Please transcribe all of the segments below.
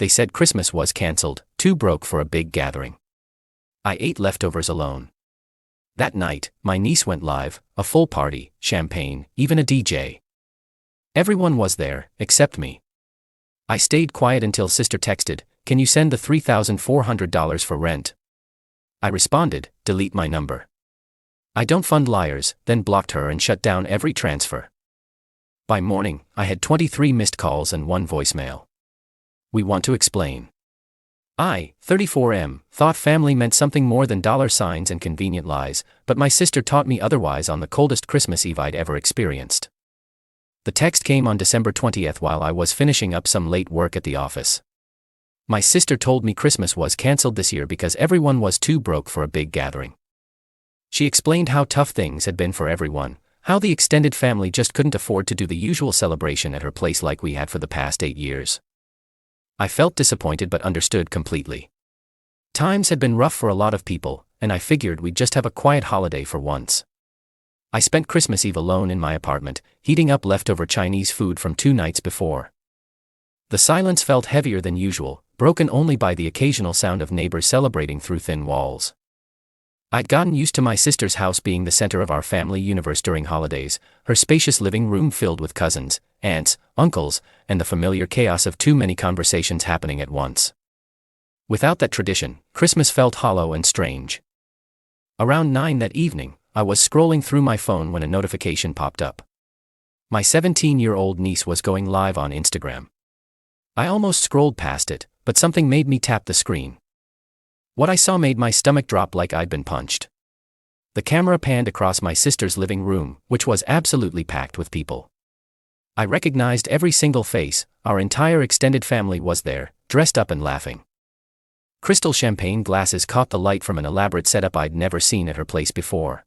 They said Christmas was cancelled, too broke for a big gathering. I ate leftovers alone. That night, my niece went live, a full party, champagne, even a DJ. Everyone was there, except me. I stayed quiet until sister texted, "Can you send the $3,400 for rent?" I responded, "Delete my number. I don't fund liars," then blocked her and shut down every transfer. By morning, I had 23 missed calls and 1 voicemail. We want to explain. I, 34M, thought family meant something more than $signs and convenient lies, but my sister taught me otherwise on the coldest Christmas Eve I'd ever experienced. The text came on December 20th while I was finishing up some late work at the office. My sister told me Christmas was cancelled this year because everyone was too broke for a big gathering. She explained how tough things had been for everyone, how the extended family just couldn't afford to do the usual celebration at her place like we had for the past 8 years. I felt disappointed but understood completely. Times had been rough for a lot of people, and I figured we'd just have a quiet holiday for once. I spent Christmas Eve alone in my apartment, heating up leftover Chinese food from 2 nights before. The silence felt heavier than usual, broken only by the occasional sound of neighbors celebrating through thin walls. I'd gotten used to my sister's house being the center of our family universe during holidays, her spacious living room filled with cousins, aunts, uncles, and the familiar chaos of too many conversations happening at once. Without that tradition, Christmas felt hollow and strange. Around 9 that evening, I was scrolling through my phone when a notification popped up. My 17-year-old niece was going live on Instagram. I almost scrolled past it, but something made me tap the screen. What I saw made my stomach drop like I'd been punched. The camera panned across my sister's living room, which was absolutely packed with people. I recognized every single face, our entire extended family was there, dressed up and laughing. Crystal champagne glasses caught the light from an elaborate setup I'd never seen at her place before.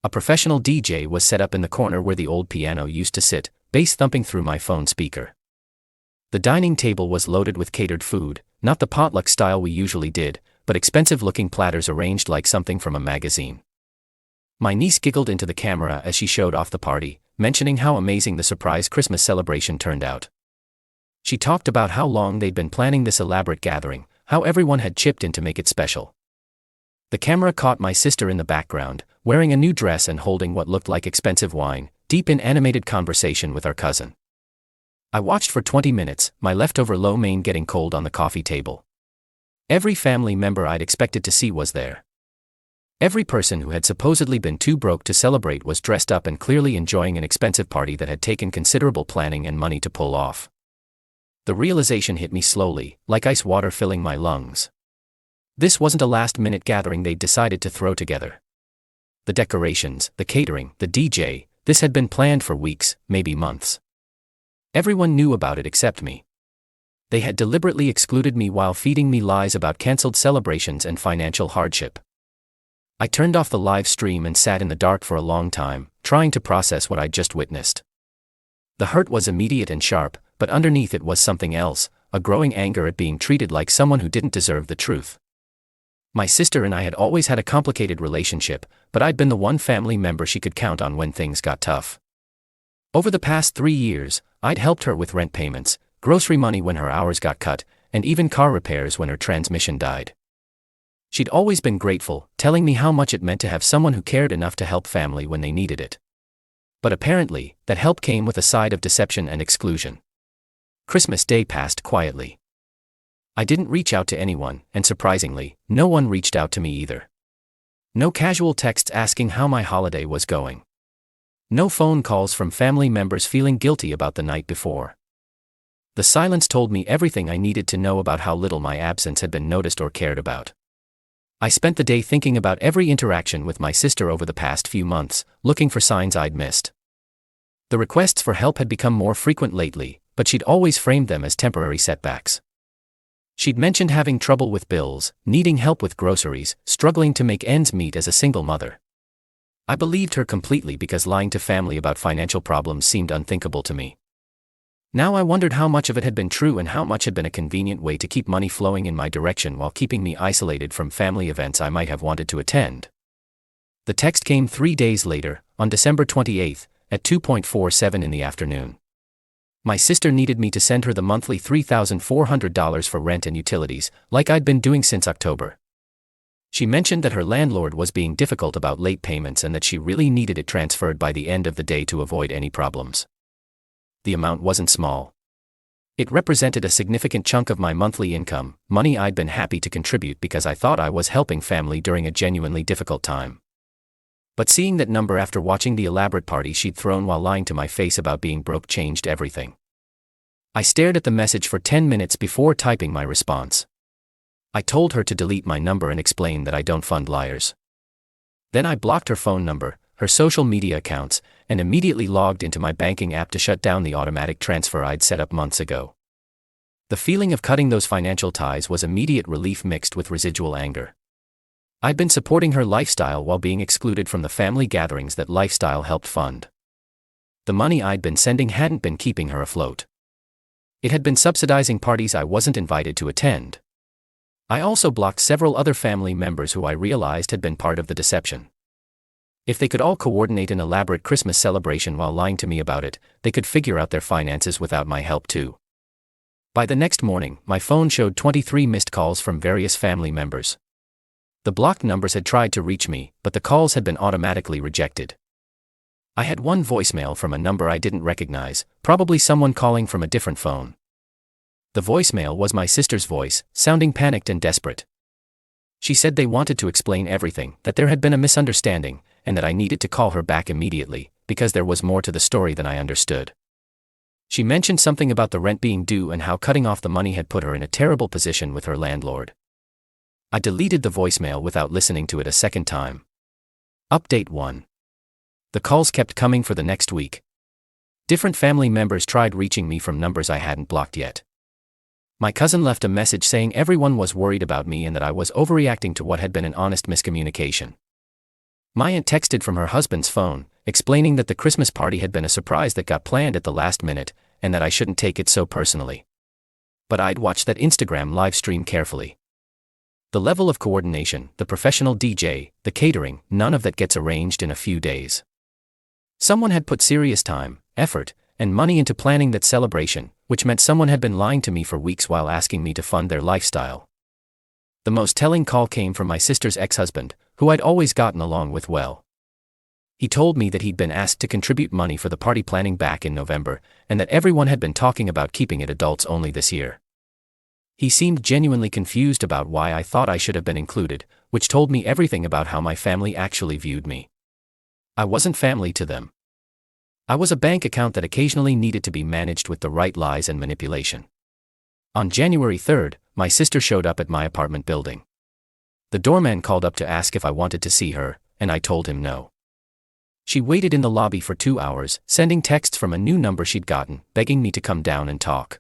A professional DJ was set up in the corner where the old piano used to sit, bass thumping through my phone speaker. The dining table was loaded with catered food, not the potluck style we usually did, but expensive-looking platters arranged like something from a magazine. My niece giggled into the camera as she showed off the party, mentioning how amazing the surprise Christmas celebration turned out. She talked about how long they'd been planning this elaborate gathering, how everyone had chipped in to make it special. The camera caught my sister in the background, wearing a new dress and holding what looked like expensive wine, deep in animated conversation with our cousin. I watched for 20 minutes, my leftover lo mein getting cold on the coffee table. Every family member I'd expected to see was there. Every person who had supposedly been too broke to celebrate was dressed up and clearly enjoying an expensive party that had taken considerable planning and money to pull off. The realization hit me slowly, like ice water filling my lungs. This wasn't a last-minute gathering they'd decided to throw together. The decorations, the catering, the DJ, this had been planned for weeks, maybe months. Everyone knew about it except me. They had deliberately excluded me while feeding me lies about cancelled celebrations and financial hardship. I turned off the live stream and sat in the dark for a long time, trying to process what I'd just witnessed. The hurt was immediate and sharp, but underneath it was something else, a growing anger at being treated like someone who didn't deserve the truth. My sister and I had always had a complicated relationship, but I'd been the one family member she could count on when things got tough. Over the past 3 years, I'd helped her with rent payments, grocery money when her hours got cut, and even car repairs when her transmission died. She'd always been grateful, telling me how much it meant to have someone who cared enough to help family when they needed it. But apparently, that help came with a side of deception and exclusion. Christmas Day passed quietly. I didn't reach out to anyone, and surprisingly, no one reached out to me either. No casual texts asking how my holiday was going. No phone calls from family members feeling guilty about the night before. The silence told me everything I needed to know about how little my absence had been noticed or cared about. I spent the day thinking about every interaction with my sister over the past few months, looking for signs I'd missed. The requests for help had become more frequent lately, but she'd always framed them as temporary setbacks. She'd mentioned having trouble with bills, needing help with groceries, struggling to make ends meet as a single mother. I believed her completely because lying to family about financial problems seemed unthinkable to me. Now I wondered how much of it had been true and how much had been a convenient way to keep money flowing in my direction while keeping me isolated from family events I might have wanted to attend. The text came 3 days later, on December 28th, at 2:47 in the afternoon. My sister needed me to send her the monthly $3,400 for rent and utilities, like I'd been doing since October. She mentioned that her landlord was being difficult about late payments and that she really needed it transferred by the end of the day to avoid any problems. The amount wasn't small. It represented a significant chunk of my monthly income, money I'd been happy to contribute because I thought I was helping family during a genuinely difficult time. But seeing that number after watching the elaborate party she'd thrown while lying to my face about being broke changed everything. I stared at the message for 10 minutes before typing my response. I told her to delete my number and explain that I don't fund liars. Then I blocked her phone number, her social media accounts, and immediately logged into my banking app to shut down the automatic transfer I'd set up months ago. The feeling of cutting those financial ties was immediate relief mixed with residual anger. I'd been supporting her lifestyle while being excluded from the family gatherings that lifestyle helped fund. The money I'd been sending hadn't been keeping her afloat. It had been subsidizing parties I wasn't invited to attend. I also blocked several other family members who I realized had been part of the deception. If they could all coordinate an elaborate Christmas celebration while lying to me about it, they could figure out their finances without my help too. By the next morning, my phone showed 23 missed calls from various family members. The blocked numbers had tried to reach me, but the calls had been automatically rejected. I had one voicemail from a number I didn't recognize, probably someone calling from a different phone. The voicemail was my sister's voice, sounding panicked and desperate. She said they wanted to explain everything, that there had been a misunderstanding, and that I needed to call her back immediately, because there was more to the story than I understood. She mentioned something about the rent being due and how cutting off the money had put her in a terrible position with her landlord. I deleted the voicemail without listening to it a second time. Update 1. The calls kept coming for the next week. Different family members tried reaching me from numbers I hadn't blocked yet. My cousin left a message saying everyone was worried about me and that I was overreacting to what had been an honest miscommunication. My aunt texted from her husband's phone, explaining that the Christmas party had been a surprise that got planned at the last minute, and that I shouldn't take it so personally. But I'd watched that Instagram live stream carefully. The level of coordination, the professional DJ, the catering, none of that gets arranged in a few days. Someone had put serious time, effort, and money into planning that celebration, which meant someone had been lying to me for weeks while asking me to fund their lifestyle. The most telling call came from my sister's ex-husband, who I'd always gotten along with well. He told me that he'd been asked to contribute money for the party planning back in November, and that everyone had been talking about keeping it adults only this year. He seemed genuinely confused about why I thought I should have been included, which told me everything about how my family actually viewed me. I wasn't family to them. I was a bank account that occasionally needed to be managed with the right lies and manipulation. On January 3rd, my sister showed up at my apartment building. The doorman called up to ask if I wanted to see her, and I told him no. She waited in the lobby for 2 hours, sending texts from a new number she'd gotten, begging me to come down and talk.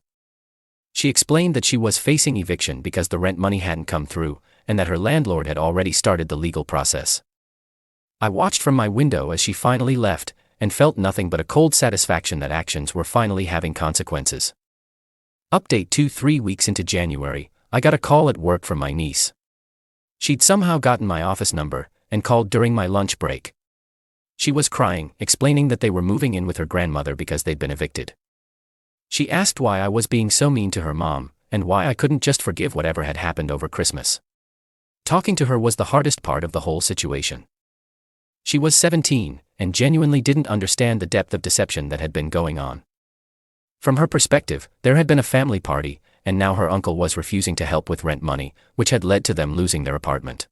She explained that she was facing eviction because the rent money hadn't come through, and that her landlord had already started the legal process. I watched from my window as she finally left, and felt nothing but a cold satisfaction that actions were finally having consequences. Update 2. 3 weeks into January, I got a call at work from my niece. She'd somehow gotten my office number, and called during my lunch break. She was crying, explaining that they were moving in with her grandmother because they'd been evicted. She asked why I was being so mean to her mom, and why I couldn't just forgive whatever had happened over Christmas. Talking to her was the hardest part of the whole situation. She was 17, and genuinely didn't understand the depth of deception that had been going on. From her perspective, there had been a family party, and now her uncle was refusing to help with rent money, which had led to them losing their apartment.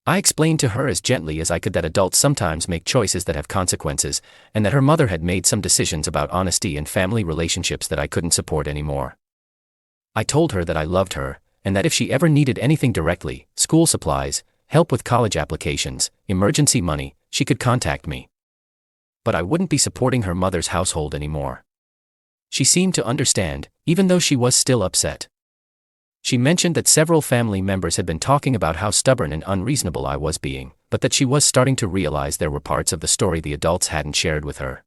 I explained to her as gently as I could that adults sometimes make choices that have consequences, and that her mother had made some decisions about honesty and family relationships that I couldn't support anymore. I told her that I loved her, and that if she ever needed anything directly, school supplies, help with college applications, emergency money, she could contact me. But I wouldn't be supporting her mother's household anymore. She seemed to understand, even though she was still upset. She mentioned that several family members had been talking about how stubborn and unreasonable I was being, but that she was starting to realize there were parts of the story the adults hadn't shared with her.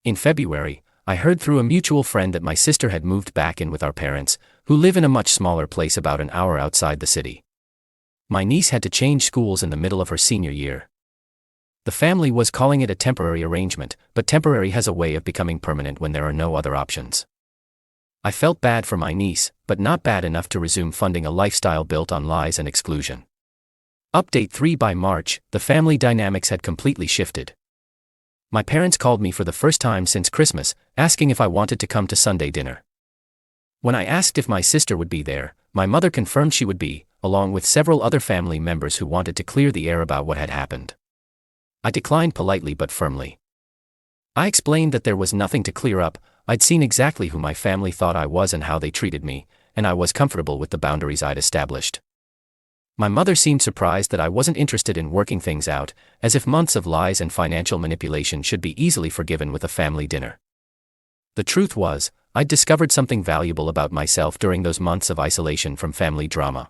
In February, I heard through a mutual friend that my sister had moved back in with our parents, who live in a much smaller place about an hour outside the city. My niece had to change schools in the middle of her senior year. The family was calling it a temporary arrangement, but temporary has a way of becoming permanent when there are no other options. I felt bad for my niece, but not bad enough to resume funding a lifestyle built on lies and exclusion. Update 3. By March, the family dynamics had completely shifted. My parents called me for the first time since Christmas, asking if I wanted to come to Sunday dinner. When I asked if my sister would be there, my mother confirmed she would be, along with several other family members who wanted to clear the air about what had happened. I declined politely but firmly. I explained that there was nothing to clear up. I'd seen exactly who my family thought I was and how they treated me, and I was comfortable with the boundaries I'd established. My mother seemed surprised that I wasn't interested in working things out, as if months of lies and financial manipulation should be easily forgiven with a family dinner. The truth was, I'd discovered something valuable about myself during those months of isolation from family drama.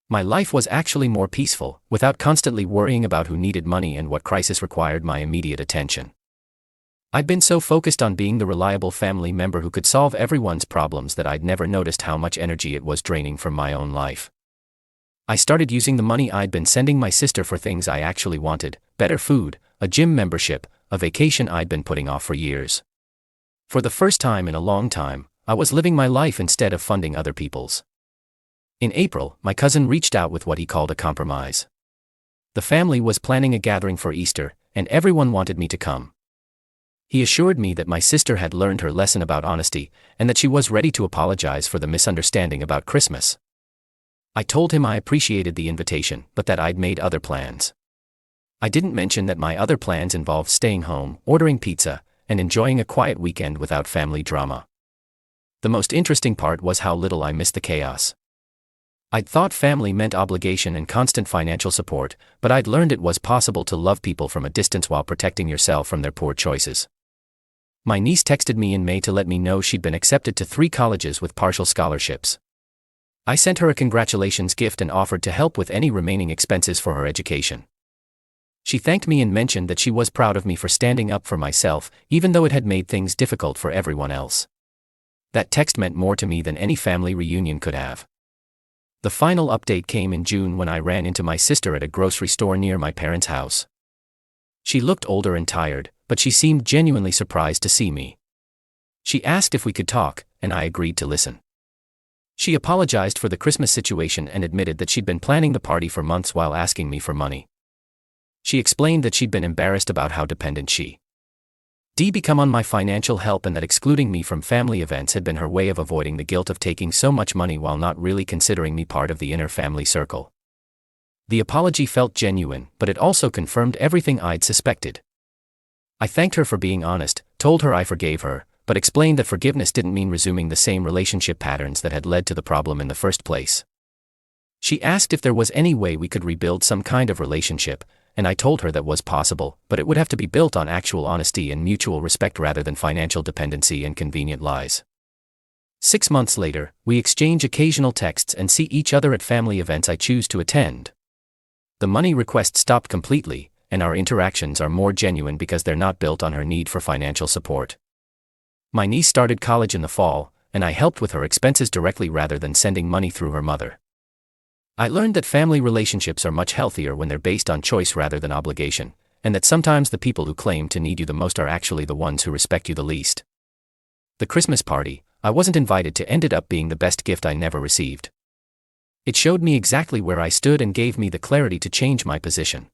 My life was actually more peaceful, without constantly worrying about who needed money and what crisis required my immediate attention. I'd been so focused on being the reliable family member who could solve everyone's problems that I'd never noticed how much energy it was draining from my own life. I started using the money I'd been sending my sister for things I actually wanted: better food, a gym membership, a vacation I'd been putting off for years. For the first time in a long time, I was living my life instead of funding other people's. In April, my cousin reached out with what he called a compromise. The family was planning a gathering for Easter, and everyone wanted me to come. He assured me that my sister had learned her lesson about honesty, and that she was ready to apologize for the misunderstanding about Christmas. I told him I appreciated the invitation, but that I'd made other plans. I didn't mention that my other plans involved staying home, ordering pizza, and enjoying a quiet weekend without family drama. The most interesting part was how little I missed the chaos. I'd thought family meant obligation and constant financial support, but I'd learned it was possible to love people from a distance while protecting yourself from their poor choices. My niece texted me in May to let me know she'd been accepted to 3 colleges with partial scholarships. I sent her a congratulations gift and offered to help with any remaining expenses for her education. She thanked me and mentioned that she was proud of me for standing up for myself, even though it had made things difficult for everyone else. That text meant more to me than any family reunion could have. The final update came in June when I ran into my sister at a grocery store near my parents' house. She looked older and tired, but she seemed genuinely surprised to see me. She asked if we could talk, and I agreed to listen. She apologized for the Christmas situation and admitted that she'd been planning the party for months while asking me for money. She explained that she'd been embarrassed about how dependent she'd become on my financial help and that excluding me from family events had been her way of avoiding the guilt of taking so much money while not really considering me part of the inner family circle. The apology felt genuine, but it also confirmed everything I'd suspected. I thanked her for being honest, told her I forgave her, but explained that forgiveness didn't mean resuming the same relationship patterns that had led to the problem in the first place. She asked if there was any way we could rebuild some kind of relationship, and I told her that was possible, but it would have to be built on actual honesty and mutual respect rather than financial dependency and convenient lies. 6 months later, we exchange occasional texts and see each other at family events I choose to attend. The money request stopped completely, and our interactions are more genuine because they're not built on her need for financial support. My niece started college in the fall, and I helped with her expenses directly rather than sending money through her mother. I learned that family relationships are much healthier when they're based on choice rather than obligation, and that sometimes the people who claim to need you the most are actually the ones who respect you the least. The Christmas party I wasn't invited to ended up being the best gift I never received. It showed me exactly where I stood and gave me the clarity to change my position.